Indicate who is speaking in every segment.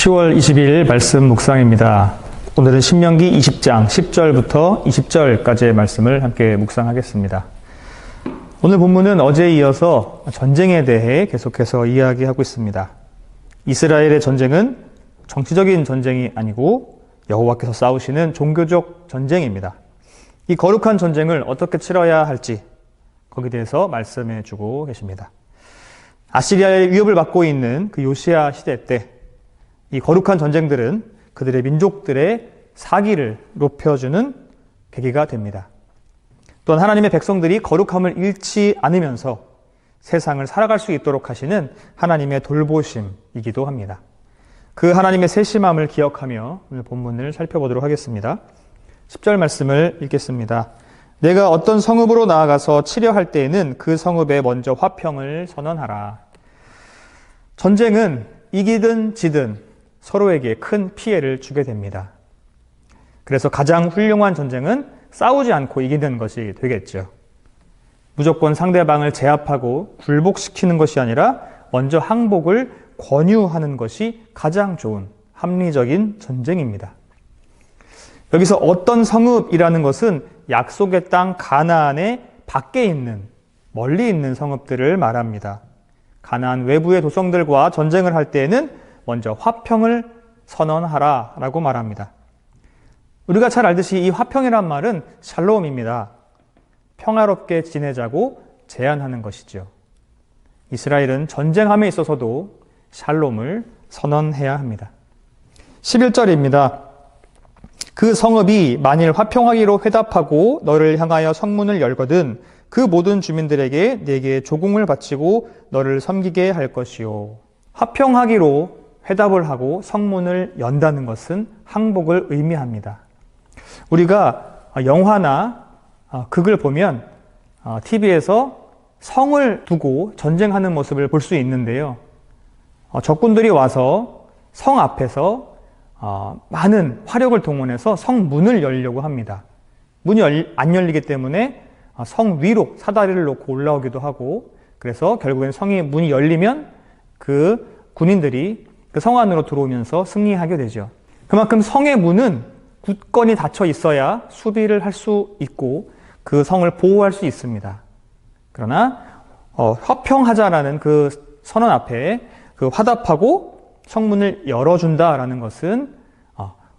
Speaker 1: 10월 20일 말씀 묵상입니다. 오늘은 신명기 20장 10절부터 20절까지의 말씀을 함께 묵상하겠습니다. 오늘 본문은 어제에 이어서 전쟁에 대해 계속해서 이야기하고 있습니다. 이스라엘의 전쟁은 정치적인 전쟁이 아니고 여호와께서 싸우시는 종교적 전쟁입니다. 이 거룩한 전쟁을 어떻게 치러야 할지 거기에 대해서 말씀해 주고 계십니다. 아시리아의 위협을 받고 있는 그 요시야 시대 때 이 거룩한 전쟁들은 그들의 민족들의 사기를 높여주는 계기가 됩니다. 또한 하나님의 백성들이 거룩함을 잃지 않으면서 세상을 살아갈 수 있도록 하시는 하나님의 돌보심이기도 합니다. 그 하나님의 세심함을 기억하며 오늘 본문을 살펴보도록 하겠습니다. 10절 말씀을 읽겠습니다. 내가 어떤 성읍으로 나아가서 치려 할 때에는 그 성읍에 먼저 화평을 선언하라. 전쟁은 이기든 지든 서로에게 큰 피해를 주게 됩니다. 그래서 가장 훌륭한 전쟁은 싸우지 않고 이기는 것이 되겠죠. 무조건 상대방을 제압하고 굴복시키는 것이 아니라 먼저 항복을 권유하는 것이 가장 좋은 합리적인 전쟁입니다. 여기서 어떤 성읍이라는 것은 약속의 땅 가나안의 밖에 있는 멀리 있는 성읍들을 말합니다. 가나안 외부의 도성들과 전쟁을 할 때에는 먼저 화평을 선언하라 라고 말합니다. 우리가 잘 알듯이 이 화평이란 말은 샬롬입니다. 평화롭게 지내자고 제안하는 것이죠. 이스라엘은 전쟁함에 있어서도 샬롬을 선언해야 합니다. 11절입니다. 그 성읍이 만일 화평하기로 회답하고 너를 향하여 성문을 열거든 그 모든 주민들에게 네게 조공을 바치고 너를 섬기게 할 것이요. 화평하기로 회답을 하고 성문을 연다는 것은 항복을 의미합니다. 우리가 영화나 극을 보면 TV에서 성을 두고 전쟁하는 모습을 볼 수 있는데요. 적군들이 와서 성 앞에서 많은 화력을 동원해서 성문을 열려고 합니다. 문이 안 열리기 때문에 성 위로 사다리를 놓고 올라오기도 하고, 그래서 결국엔 문이 열리면 그 군인들이 그 성 안으로 들어오면서 승리하게 되죠. 그만큼 성의 문은 굳건히 닫혀 있어야 수비를 할 수 있고 그 성을 보호할 수 있습니다. 그러나 화평하자라는 그 선언 앞에 그 화답하고 성문을 열어준다라는 것은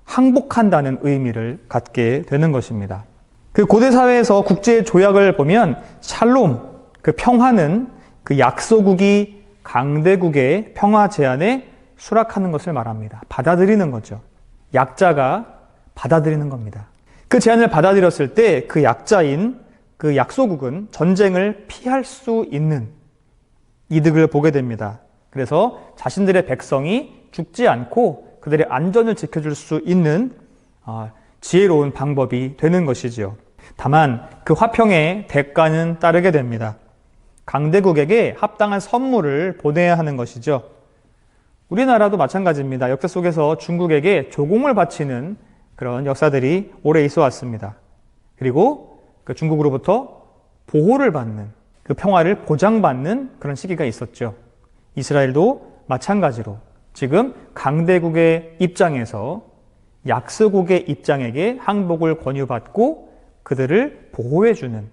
Speaker 1: 항복한다는 의미를 갖게 되는 것입니다. 그 고대 사회에서 국제 조약을 보면 샬롬, 그 평화는 그 약소국이 강대국의 평화 제안에 수락하는 것을 말합니다. 받아들이는 거죠. 약자가 받아들이는 겁니다. 그 제안을 받아들였을 때 그 약자인 그 약소국은 전쟁을 피할 수 있는 이득을 보게 됩니다. 그래서 자신들의 백성이 죽지 않고 그들의 안전을 지켜줄 수 있는 지혜로운 방법이 되는 것이지요. 다만 그 화평의 대가는 따르게 됩니다. 강대국에게 합당한 선물을 보내야 하는 것이죠. 우리나라도 마찬가지입니다. 역사 속에서 중국에게 조공을 바치는 그런 역사들이 오래 있어 왔습니다. 그리고 그 중국으로부터 보호를 받는, 그 평화를 보장받는 그런 시기가 있었죠. 이스라엘도 마찬가지로 지금 강대국의 입장에서 약소국의 입장에게 항복을 권유받고 그들을 보호해주는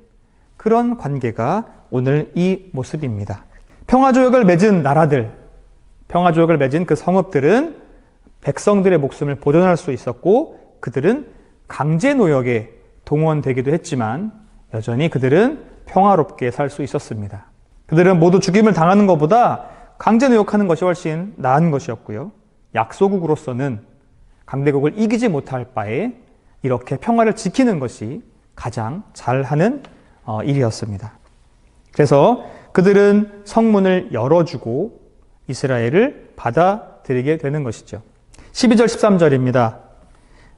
Speaker 1: 그런 관계가 오늘 이 모습입니다. 평화조약을 맺은 나라들, 평화조약을 맺은 그 성읍들은 백성들의 목숨을 보존할 수 있었고 그들은 강제노역에 동원되기도 했지만 여전히 그들은 평화롭게 살 수 있었습니다. 그들은 모두 죽임을 당하는 것보다 강제노역하는 것이 훨씬 나은 것이었고요. 약소국으로서는 강대국을 이기지 못할 바에 이렇게 평화를 지키는 것이 가장 잘하는 일이었습니다. 그래서 그들은 성문을 열어주고 이스라엘을 받아들이게 되는 것이죠. 12절 13절입니다.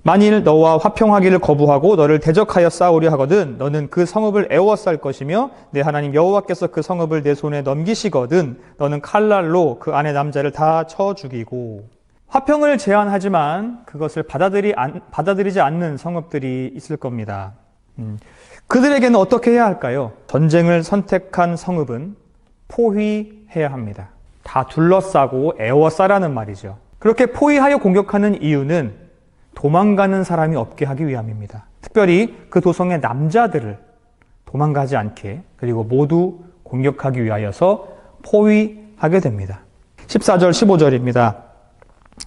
Speaker 1: 만일 너와 화평하기를 거부하고 너를 대적하여 싸우려 하거든 너는 그 성읍을 애워쌀 것이며 내 하나님 여호와께서 그 성읍을 내 손에 넘기시거든 너는 칼날로 그 안의 남자를 다 쳐 죽이고. 화평을 제안하지만 그것을 받아들이지 않는 성읍들이 있을 겁니다. 그들에게는 어떻게 해야 할까요? 전쟁을 선택한 성읍은 포위해야 합니다. 다 둘러싸고 애워싸라는 말이죠. 그렇게 포위하여 공격하는 이유는 도망가는 사람이 없게 하기 위함입니다. 특별히 그 도성의 남자들을 도망가지 않게 그리고 모두 공격하기 위하여서 포위하게 됩니다. 14절 15절입니다.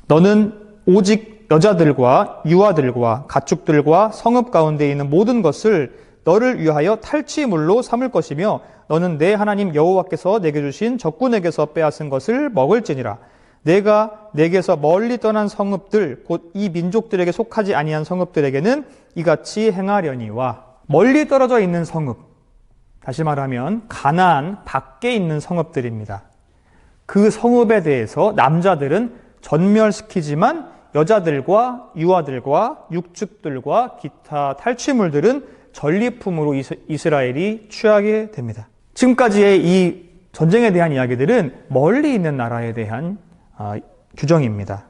Speaker 1: 너는 오직 여자들과 유아들과 가축들과 성읍 가운데 있는 모든 것을 너를 위하여 탈취물로 삼을 것이며 너는 내 하나님 여호와께서 내게 주신 적군에게서 빼앗은 것을 먹을지니라. 내가 내게서 멀리 떠난 성읍들 곧 이 민족들에게 속하지 아니한 성읍들에게는 이같이 행하려니와. 멀리 떨어져 있는 성읍, 다시 말하면 가나안 밖에 있는 성읍들입니다. 그 성읍에 대해서 남자들은 전멸시키지만 여자들과 유아들과 육축들과 기타 탈취물들은 전리품으로 이스라엘이 취하게 됩니다. 지금까지의 이 전쟁에 대한 이야기들은 멀리 있는 나라에 대한 규정입니다.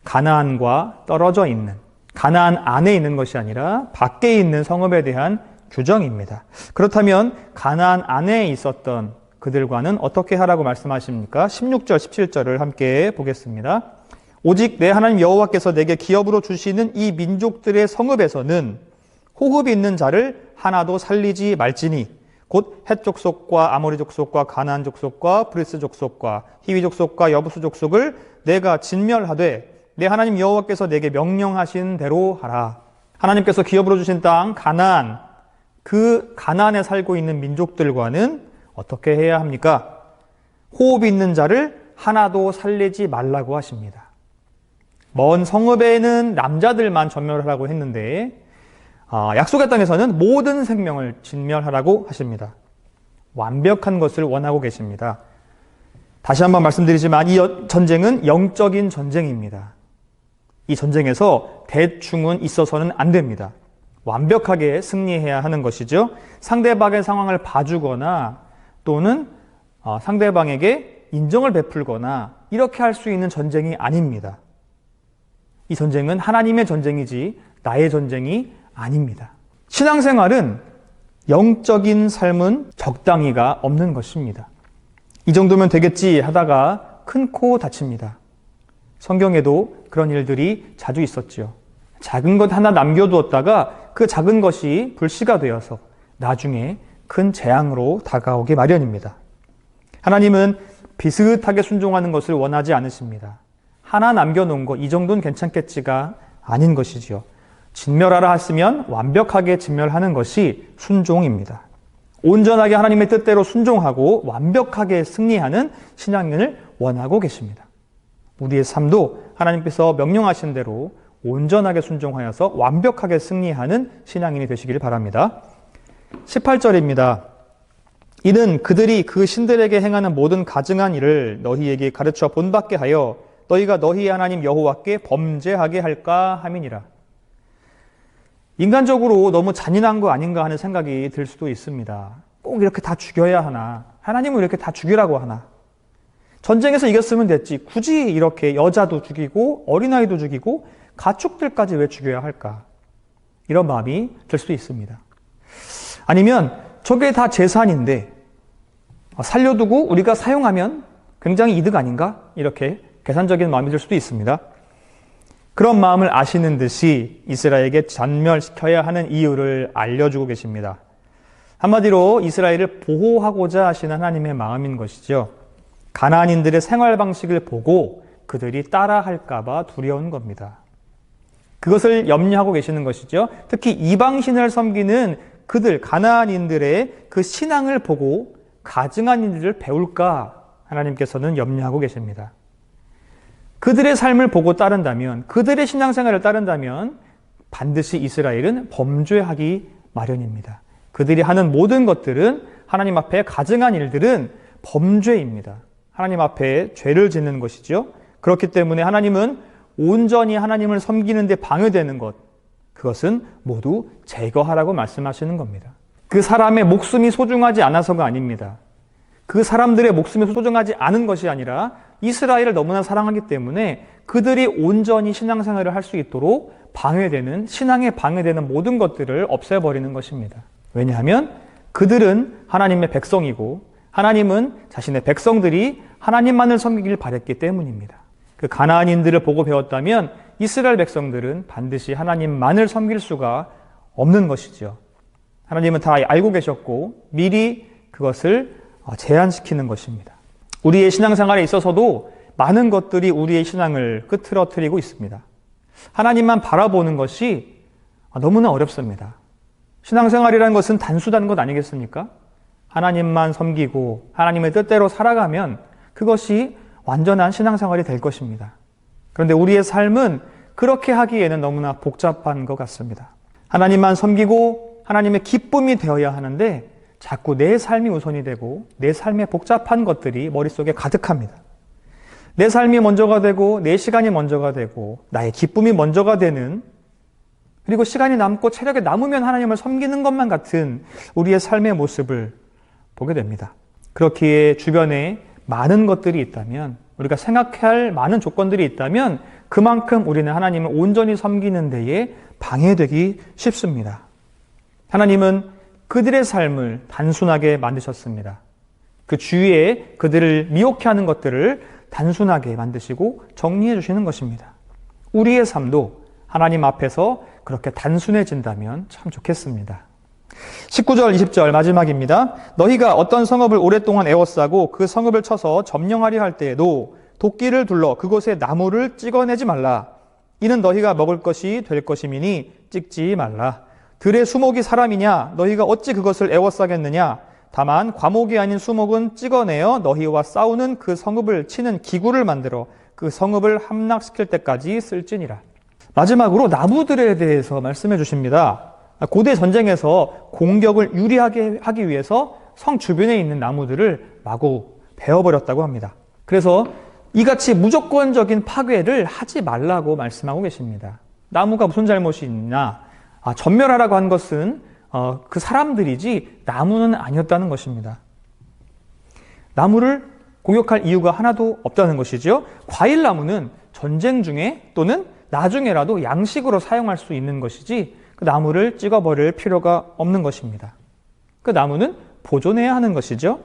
Speaker 1: 가나안과 떨어져 있는, 가나안 안에 있는 것이 아니라 밖에 있는 성읍에 대한 규정입니다. 그렇다면 가나안 안에 있었던 그들과는 어떻게 하라고 말씀하십니까? 16절, 17절을 함께 보겠습니다. 오직 내 하나님 여호와께서 내게 기업으로 주시는 이 민족들의 성읍에서는 호흡이 있는 자를 하나도 살리지 말지니 곧 헷 족속과 아모리 족속과 가나안 족속과 브리스 족속과 히위 족속과 여부스 족속을 내가 진멸하되 내 하나님 여호와께서 내게 명령하신 대로 하라. 하나님께서 기업으로 주신 땅 가나안, 그 가나안에 살고 있는 민족들과는 어떻게 해야 합니까? 호흡이 있는 자를 하나도 살리지 말라고 하십니다. 먼 성읍에는 남자들만 전멸하라고 했는데 약속의 땅에서는 모든 생명을 진멸하라고 하십니다. 완벽한 것을 원하고 계십니다. 다시 한번 말씀드리지만 이 전쟁은 영적인 전쟁입니다. 이 전쟁에서 대충은 있어서는 안 됩니다. 완벽하게 승리해야 하는 것이죠. 상대방의 상황을 봐주거나 또는 상대방에게 인정을 베풀거나 이렇게 할 수 있는 전쟁이 아닙니다. 이 전쟁은 하나님의 전쟁이지 나의 전쟁이 아닙니다. 신앙생활은 영적인 삶은 적당히가 없는 것입니다. 이 정도면 되겠지 하다가 큰 코 다칩니다. 성경에도 그런 일들이 자주 있었죠. 작은 것 하나 남겨두었다가 그 작은 것이 불씨가 되어서 나중에 큰 재앙으로 다가오기 마련입니다. 하나님은 비슷하게 순종하는 것을 원하지 않으십니다. 하나 남겨놓은 것, 이 정도는 괜찮겠지가 아닌 것이지요. 진멸하라 했으면 완벽하게 진멸하는 것이 순종입니다. 온전하게 하나님의 뜻대로 순종하고 완벽하게 승리하는 신앙인을 원하고 계십니다. 우리의 삶도 하나님께서 명령하신 대로 온전하게 순종하여서 완벽하게 승리하는 신앙인이 되시기를 바랍니다. 18절입니다. 이는 그들이 그 신들에게 행하는 모든 가증한 일을 너희에게 가르쳐 본받게 하여 너희가 너희의 하나님 여호와께 범죄하게 할까 함이니라. 인간적으로 너무 잔인한 거 아닌가 하는 생각이 들 수도 있습니다. 꼭 이렇게 다 죽여야 하나? 하나님은 이렇게 다 죽이라고 하나? 전쟁에서 이겼으면 됐지. 굳이 이렇게 여자도 죽이고 어린아이도 죽이고 가축들까지 왜 죽여야 할까? 이런 마음이 들 수도 있습니다. 아니면 저게 다 재산인데 살려두고 우리가 사용하면 굉장히 이득 아닌가? 이렇게 계산적인 마음이 들 수도 있습니다. 그런 마음을 아시는 듯이 이스라엘에게 전멸시켜야 하는 이유를 알려주고 계십니다. 한마디로 이스라엘을 보호하고자 하시는 하나님의 마음인 것이죠. 가나안인들의 생활 방식을 보고 그들이 따라할까 봐 두려운 겁니다. 그것을 염려하고 계시는 것이죠. 특히 이방신을 섬기는 그들 가나안인들의 그 신앙을 보고 가증한 일들을 배울까 하나님께서는 염려하고 계십니다. 그들의 삶을 보고 따른다면, 그들의 신앙생활을 따른다면 반드시 이스라엘은 범죄하기 마련입니다. 그들이 하는 모든 것들은 하나님 앞에 가증한 일들은 범죄입니다. 하나님 앞에 죄를 짓는 것이죠. 그렇기 때문에 하나님은 온전히 하나님을 섬기는 데 방해되는 것, 그것은 모두 제거하라고 말씀하시는 겁니다. 그 사람의 목숨이 소중하지 않아서가 아닙니다. 그 사람들의 목숨이 소중하지 않은 것이 아니라 이스라엘을 너무나 사랑하기 때문에 그들이 온전히 신앙생활을 할 수 있도록 방해되는, 신앙에 방해되는 모든 것들을 없애버리는 것입니다. 왜냐하면 그들은 하나님의 백성이고 하나님은 자신의 백성들이 하나님만을 섬기길 바랬기 때문입니다. 그 가나안인들을 보고 배웠다면 이스라엘 백성들은 반드시 하나님만을 섬길 수가 없는 것이죠. 하나님은 다 알고 계셨고 미리 그것을 제한시키는 것입니다. 우리의 신앙생활에 있어서도 많은 것들이 우리의 신앙을 끄트러뜨리고 있습니다. 하나님만 바라보는 것이 너무나 어렵습니다. 신앙생활이라는 것은 단순한 것 아니겠습니까? 하나님만 섬기고 하나님의 뜻대로 살아가면 그것이 완전한 신앙생활이 될 것입니다. 그런데 우리의 삶은 그렇게 하기에는 너무나 복잡한 것 같습니다. 하나님만 섬기고 하나님의 기쁨이 되어야 하는데 자꾸 내 삶이 우선이 되고 내 삶의 복잡한 것들이 머릿속에 가득합니다. 내 삶이 먼저가 되고 내 시간이 먼저가 되고 나의 기쁨이 먼저가 되는, 그리고 시간이 남고 체력이 남으면 하나님을 섬기는 것만 같은 우리의 삶의 모습을 보게 됩니다. 그렇기에 주변에 많은 것들이 있다면, 우리가 생각해야 할 많은 조건들이 있다면 그만큼 우리는 하나님을 온전히 섬기는 데에 방해되기 쉽습니다. 하나님은 그들의 삶을 단순하게 만드셨습니다. 그 주위에 그들을 미혹해 하는 것들을 단순하게 만드시고 정리해 주시는 것입니다. 우리의 삶도 하나님 앞에서 그렇게 단순해진다면 참 좋겠습니다. 19절, 20절 마지막입니다. 너희가 어떤 성읍을 오랫동안 에워싸고 그 성읍을 쳐서 점령하려 할 때에도 도끼를 둘러 그곳에 나무를 찍어내지 말라. 이는 너희가 먹을 것이 될 것이미니 찍지 말라. 들의 수목이 사람이냐? 너희가 어찌 그것을 에워싸겠느냐? 다만 과목이 아닌 수목은 찍어내어 너희와 싸우는 그 성읍을 치는 기구를 만들어 그 성읍을 함락시킬 때까지 쓸지니라. 마지막으로 나무들에 대해서 말씀해 주십니다. 고대 전쟁에서 공격을 유리하게 하기 위해서 성 주변에 있는 나무들을 마구 베어버렸다고 합니다. 그래서 이같이 무조건적인 파괴를 하지 말라고 말씀하고 계십니다. 나무가 무슨 잘못이 있나? 전멸하라고 한 것은 그 사람들이지 나무는 아니었다는 것입니다. 나무를 공격할 이유가 하나도 없다는 것이죠. 과일나무는 전쟁 중에 또는 나중에라도 양식으로 사용할 수 있는 것이지 그 나무를 찍어버릴 필요가 없는 것입니다. 그 나무는 보존해야 하는 것이죠.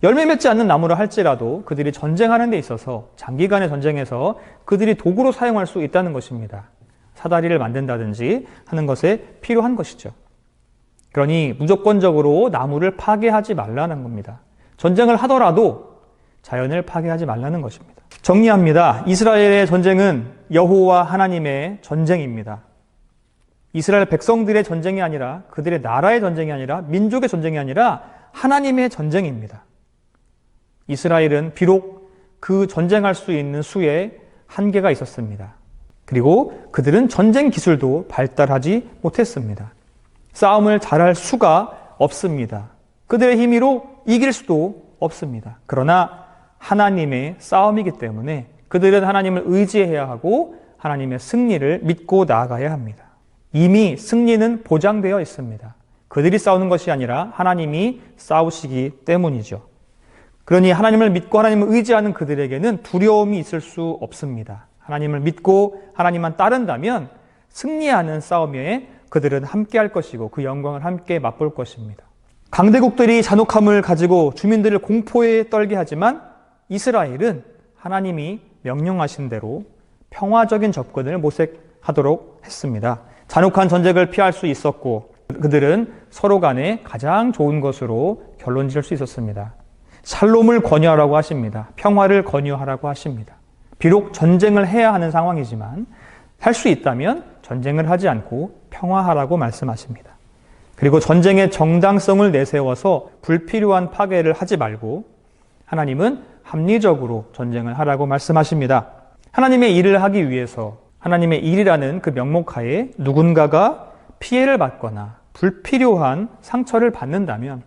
Speaker 1: 열매 맺지 않는 나무라 할지라도 그들이 전쟁하는 데 있어서 장기간의 전쟁에서 그들이 도구로 사용할 수 있다는 것입니다. 사다리를 만든다든지 하는 것에 필요한 것이죠. 그러니 무조건적으로 나무를 파괴하지 말라는 겁니다. 전쟁을 하더라도 자연을 파괴하지 말라는 것입니다. 정리합니다. 이스라엘의 전쟁은 여호와 하나님의 전쟁입니다. 이스라엘 백성들의 전쟁이 아니라, 그들의 나라의 전쟁이 아니라, 민족의 전쟁이 아니라 하나님의 전쟁입니다. 이스라엘은 비록 그 전쟁할 수 있는 수에 한계가 있었습니다. 그리고 그들은 전쟁 기술도 발달하지 못했습니다. 싸움을 잘할 수가 없습니다. 그들의 힘으로 이길 수도 없습니다. 그러나 하나님의 싸움이기 때문에 그들은 하나님을 의지해야 하고 하나님의 승리를 믿고 나아가야 합니다. 이미 승리는 보장되어 있습니다. 그들이 싸우는 것이 아니라 하나님이 싸우시기 때문이죠. 그러니 하나님을 믿고 하나님을 의지하는 그들에게는 두려움이 있을 수 없습니다. 하나님을 믿고 하나님만 따른다면 승리하는 싸움에 그들은 함께 할 것이고 그 영광을 함께 맛볼 것입니다. 강대국들이 잔혹함을 가지고 주민들을 공포에 떨게 하지만 이스라엘은 하나님이 명령하신 대로 평화적인 접근을 모색하도록 했습니다. 잔혹한 전쟁을 피할 수 있었고 그들은 서로 간에 가장 좋은 것으로 결론 지을 수 있었습니다. 샬롬을 권유하라고 하십니다. 평화를 권유하라고 하십니다. 비록 전쟁을 해야 하는 상황이지만 할 수 있다면 전쟁을 하지 않고 평화하라고 말씀하십니다. 그리고 전쟁의 정당성을 내세워서 불필요한 파괴를 하지 말고 하나님은 합리적으로 전쟁을 하라고 말씀하십니다. 하나님의 일을 하기 위해서 하나님의 일이라는 그 명목하에 누군가가 피해를 받거나 불필요한 상처를 받는다면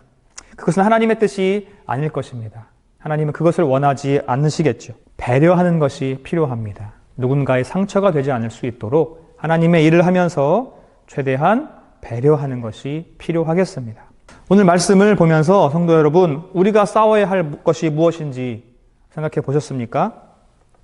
Speaker 1: 그것은 하나님의 뜻이 아닐 것입니다. 하나님은 그것을 원하지 않으시겠죠. 배려하는 것이 필요합니다. 누군가의 상처가 되지 않을 수 있도록 하나님의 일을 하면서 최대한 배려하는 것이 필요하겠습니다. 오늘 말씀을 보면서 성도 여러분, 우리가 싸워야 할 것이 무엇인지 생각해 보셨습니까?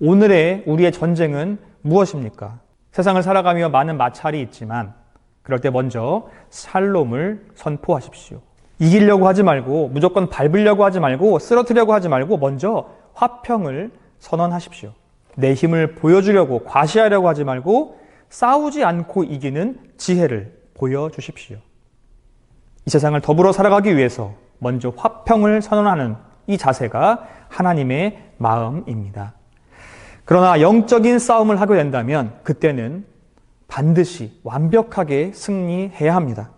Speaker 1: 오늘의 우리의 전쟁은 무엇입니까? 세상을 살아가며 많은 마찰이 있지만 그럴 때 먼저 샬롬을 선포하십시오. 이기려고 하지 말고 무조건 밟으려고 하지 말고 쓰러뜨려고 하지 말고 먼저 화평을 선언하십시오. 내 힘을 보여주려고 과시하려고 하지 말고 싸우지 않고 이기는 지혜를 보여주십시오. 이 세상을 더불어 살아가기 위해서 먼저 화평을 선언하는 이 자세가 하나님의 마음입니다. 그러나 영적인 싸움을 하게 된다면 그때는 반드시 완벽하게 승리해야 합니다.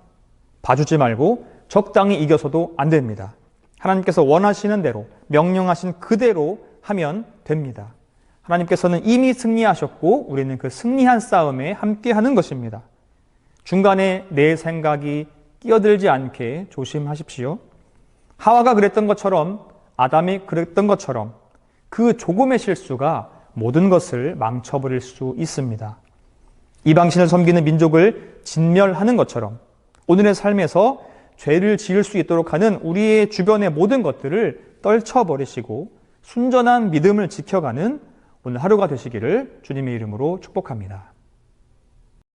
Speaker 1: 봐주지 말고 적당히 이겨서도 안 됩니다. 하나님께서 원하시는 대로, 명령하신 그대로 하면 됩니다. 하나님께서는 이미 승리하셨고 우리는 그 승리한 싸움에 함께하는 것입니다. 중간에 내 생각이 끼어들지 않게 조심하십시오. 하와가 그랬던 것처럼, 아담이 그랬던 것처럼 그 조금의 실수가 모든 것을 망쳐버릴 수 있습니다. 이방신을 섬기는 민족을 진멸하는 것처럼 오늘의 삶에서 죄를 지을 수 있도록 하는 우리의 주변의 모든 것들을 떨쳐버리시고 순전한 믿음을 지켜가는 오늘 하루가 되시기를 주님의 이름으로 축복합니다.